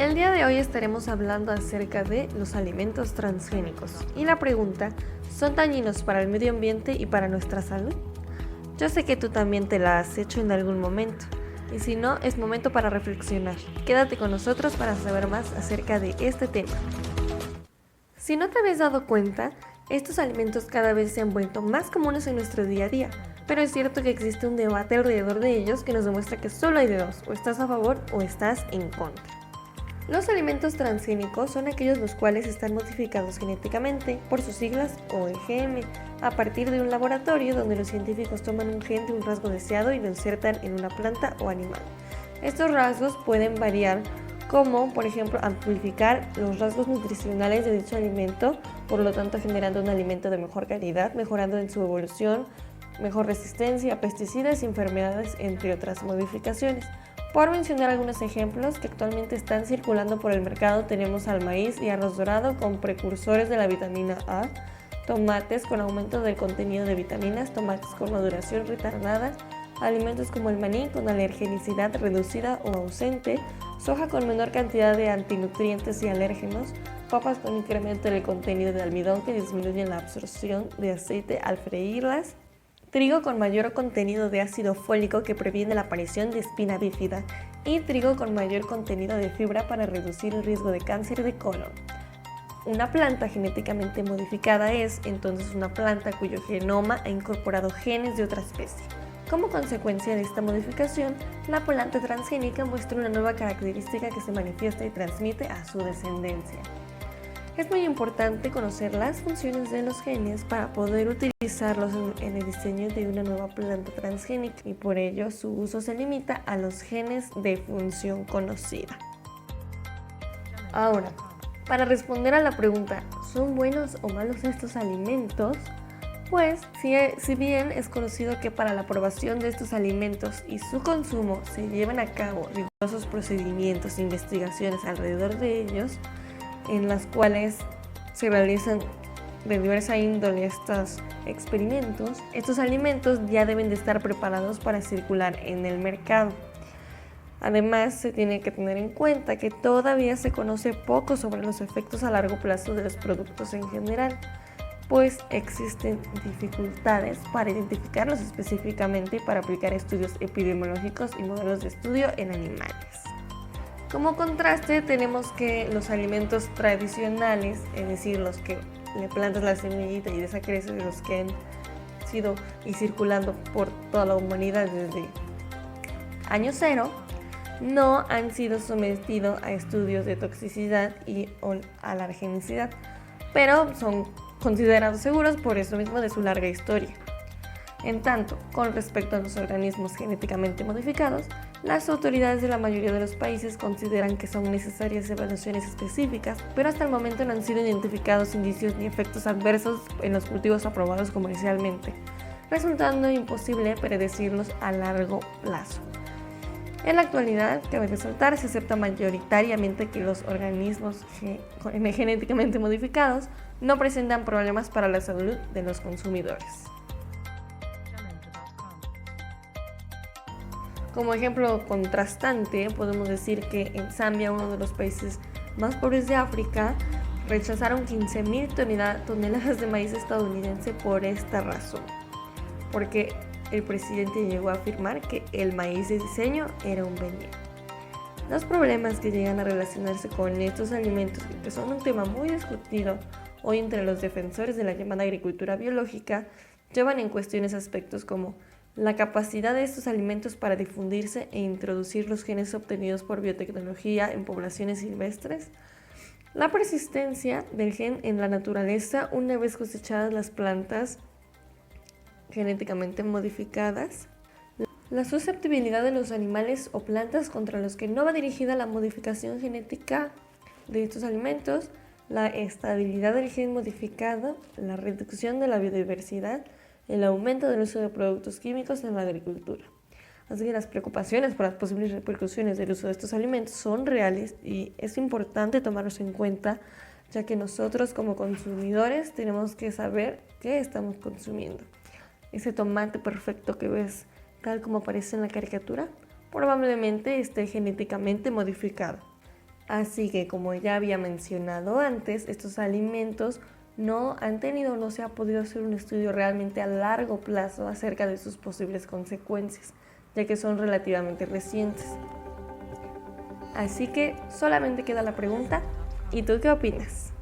El día de hoy estaremos hablando acerca de los alimentos transgénicos y la pregunta, ¿son dañinos para el medio ambiente y para nuestra salud? Yo sé que tú también te la has hecho en algún momento y si no, es momento para reflexionar. Quédate con nosotros para saber más acerca de este tema. Si no te habías dado cuenta, estos alimentos cada vez se han vuelto más comunes en nuestro día a día, pero es cierto que existe un debate alrededor de ellos que nos demuestra que solo hay de dos, o estás a favor o estás en contra. Los alimentos transgénicos son aquellos los cuales están modificados genéticamente, por sus siglas OGM, a partir de un laboratorio donde los científicos toman un gen de un rasgo deseado y lo insertan en una planta o animal. Estos rasgos pueden variar, como por ejemplo amplificar los rasgos nutricionales de dicho alimento, por lo tanto generando un alimento de mejor calidad, mejorando en su evolución, mejor resistencia a pesticidas y enfermedades, entre otras modificaciones. Por mencionar algunos ejemplos que actualmente están circulando por el mercado, tenemos al maíz y arroz dorado con precursores de la vitamina A, tomates con aumento del contenido de vitaminas, tomates con maduración retardada, alimentos como el maní con alergenicidad reducida o ausente, soja con menor cantidad de antinutrientes y alérgenos, papas con incremento del contenido de almidón que disminuyen la absorción de aceite al freírlas, trigo con mayor contenido de ácido fólico que previene la aparición de espina bífida y trigo con mayor contenido de fibra para reducir el riesgo de cáncer de colon. Una planta genéticamente modificada es entonces una planta cuyo genoma ha incorporado genes de otra especie. Como consecuencia de esta modificación, la planta transgénica muestra una nueva característica que se manifiesta y transmite a su descendencia. Es muy importante conocer las funciones de los genes para poder utilizarlos en el diseño de una nueva planta transgénica y por ello su uso se limita a los genes de función conocida. Ahora, para responder a la pregunta, ¿son buenos o malos estos alimentos? Pues, si bien es conocido que para la aprobación de estos alimentos y su consumo se llevan a cabo rigurosos procedimientos e investigaciones alrededor de ellos, en las cuales se realizan de diversa índole estos experimentos, estos alimentos ya deben de estar preparados para circular en el mercado. Además, se tiene que tener en cuenta que todavía se conoce poco sobre los efectos a largo plazo de los productos en general, pues existen dificultades para identificarlos específicamente y para aplicar estudios epidemiológicos y modelos de estudio en animales. Como contraste, tenemos que los alimentos tradicionales, es decir, los que le plantas la semillita y de esa crece, de los que han sido y circulando por toda la humanidad desde año cero, no han sido sometidos a estudios de toxicidad y alergenicidad, pero son considerados seguros por eso mismo de su larga historia. En tanto, con respecto a los organismos genéticamente modificados, las autoridades de la mayoría de los países consideran que son necesarias evaluaciones específicas, pero hasta el momento no han sido identificados indicios ni efectos adversos en los cultivos aprobados comercialmente, resultando imposible predecirlos a largo plazo. En la actualidad, cabe resaltar, se acepta mayoritariamente que los organismos genéticamente modificados no presentan problemas para la salud de los consumidores. Como ejemplo contrastante, podemos decir que en Zambia, uno de los países más pobres de África, rechazaron 15,000 toneladas de maíz estadounidense por esta razón, porque el presidente llegó a afirmar que el maíz de diseño era un veneno. Los problemas que llegan a relacionarse con estos alimentos, que son un tema muy discutido hoy entre los defensores de la llamada agricultura biológica, llevan en cuestiones aspectos como la capacidad de estos alimentos para difundirse e introducir los genes obtenidos por biotecnología en poblaciones silvestres, la persistencia del gen en la naturaleza una vez cosechadas las plantas genéticamente modificadas, la susceptibilidad de los animales o plantas contra los que no va dirigida la modificación genética de estos alimentos, la estabilidad del gen modificado, la reducción de la biodiversidad, el aumento del uso de productos químicos en la agricultura. Así que las preocupaciones por las posibles repercusiones del uso de estos alimentos son reales y es importante tomarlos en cuenta, ya que nosotros como consumidores tenemos que saber qué estamos consumiendo. Ese tomate perfecto que ves tal como aparece en la caricatura probablemente esté genéticamente modificado. Así que, como ya había mencionado antes, estos alimentos no han tenido o no se ha podido hacer un estudio realmente a largo plazo acerca de sus posibles consecuencias, ya que son relativamente recientes. Así que solamente queda la pregunta, ¿y tú qué opinas?